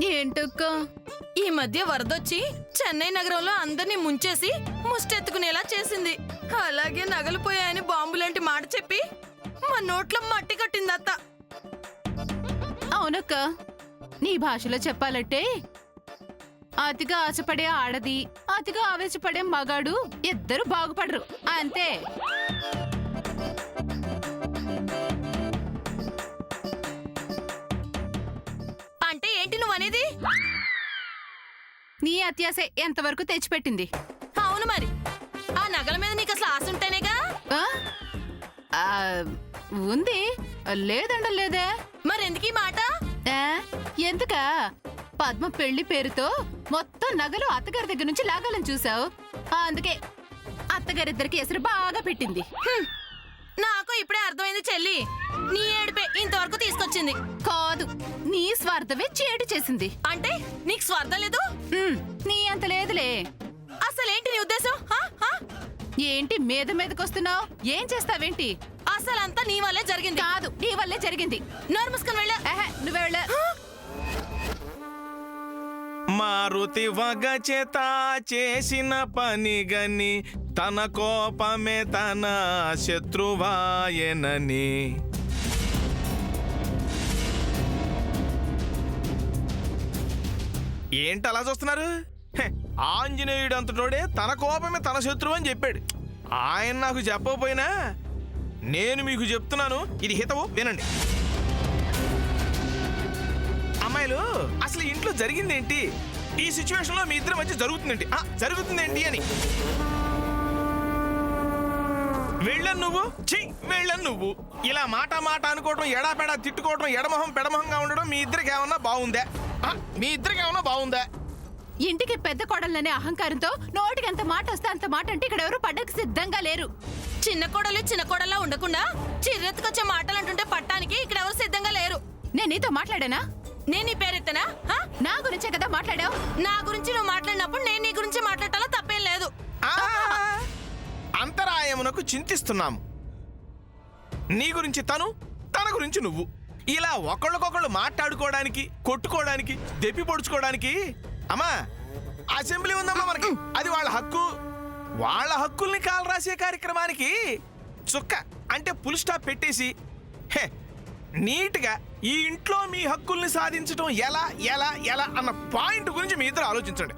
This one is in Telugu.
ఏంటక్క, ఈ మధ్య వరదొచ్చి చెన్నై నగరంలో అందరినీ ముంచేసి ముష్టెత్తుకునేలా చేసింది. అలాగే నగలు పోయాయని బాంబులాంటి మాట చెప్పి మా నోట్లో మట్టి కట్టింది అత్త. అవునక్క, నీ భాషలో చెప్పాలంటే అతిగా ఆశపడే ఆడది, అతిగా ఆవేశపడే మగాడు ఇద్దరు బాగుపడరు అంతే. అంటే ఏంటి నువ్వనేది? నీ అత్యాసే ఎంతవరకు తెచ్చిపెట్టింది. అవును మరి, ఆ నగల మీద నీకు అసలు ఆశ ఉంటేనేగా. ఆ? ఆ, ఉంది, లేదండం లేదే. మరెందుకు ఈ మాట? ఆ, ఎందుకా? పద్మ పెళ్లి పేరుతో మొత్తం నగలు అత్తగారి దగ్గర నుంచి లాగాలని చూసావు, అందుకే అత్తగారిద్దరికి ఎసరు బాగా పెట్టింది. నాకు ఇప్పుడే అర్థమైంది చెల్లి. నీ ఏడుపే ఇంతవరకు తీసుకొచ్చింది. కాదు, నీ స్వార్థమే చేటు చేసింది. అంటే నీకు స్వార్థం లేదు? నీ అంత లేదులే. అసలేంటి నీ ఉద్దేశం? హా? హా? ఏంటి మీద మీదకొస్తున్నావు? ఏం చేస్తావేంటి? అసలంతా నీ వల్లే జరిగింది. కాదు, నీ వల్లే జరిగింది. నోరు మూసుకొని వెళ్ళా. నువ్వే వెళ్ళ. మారుతి వగ చేత చేసిన పని గని తన కోపమే తన శత్రువాయనని. ఏంటి అలా చూస్తున్నారు? ఆంజనేయుడు అంతటోడే తన కోపమే తన శత్రువు అని చెప్పాడు. ఆయన నాకు చెప్పకపోయినా నేను మీకు చెప్తున్నాను, ఇది హితవు వినండి. అమ్మాయిలు, అసలు ఇంట్లో జరిగిందేంటి, ఈ సిచ్యువేషన్ లో మీ ఇద్దరి మధ్య జరుగుతుందేంటి జరుగుతుందేంటి అని. వెళ్ళను నువ్వు, వెళ్ళను నువ్వు. ఇలా మాట మాట అనుకోవడం, ఎడాపెడా తిట్టుకోవడం, ఎడమొహం పెడమొహంగా ఉండడం మీ ఇద్దరికి ఏమన్నా బాగుందా? మీ ఇద్దరికి ఏమన్నా బాగుందా? ఇంటికి పెద్ద కోడలనే అహంకారంతో నోటికి ఎంత మాట వస్తే అంత మాట అంటే ఇక్కడ ఎవరు పడ్డకు సిద్ధంగా లేరు. చిన్న కోడలు చిన్న కోడల్లా ఉండకుండా చిర్రెత్తుకొచ్చే మాటలు అంటుంటే పట్టానికి ఇక్కడ ఎవరు సిద్ధంగా లేరు. నేను నీతో మాట్లాడానా? నేను నీ పేరెత్తనా? నా గురించే కదా మాట్లాడావు. నా గురించి నువ్వు మాట్లాడినప్పుడు నేను నీ గురించి మాట్లాడాలో తప్పేం లేదు. అంతరాయమునకు చింతిస్తున్నాము. నీ గురించి తను, తన గురించి నువ్వు. ఇలా ఒకళ్ళకొకళ్ళు మాట్లాడుకోవడానికి, కొట్టుకోవడానికి, దెప్పి పొడుచుకోవడానికి అమ్మా అసెంబ్లీ ఉందమ్మా మనకి. అది వాళ్ళ హక్కు. వాళ్ళ హక్కుల్ని కాలు రాసే కార్యక్రమానికి చుక్క అంటే ఫుల్ స్టాప్ పెట్టేసి నీట్గా ఈ ఇంట్లో మీ హక్కుల్ని సాధించడం ఎలా ఎలా ఎలా అన్న పాయింట్ గురించి మీ ఇద్దరు ఆలోచించండి.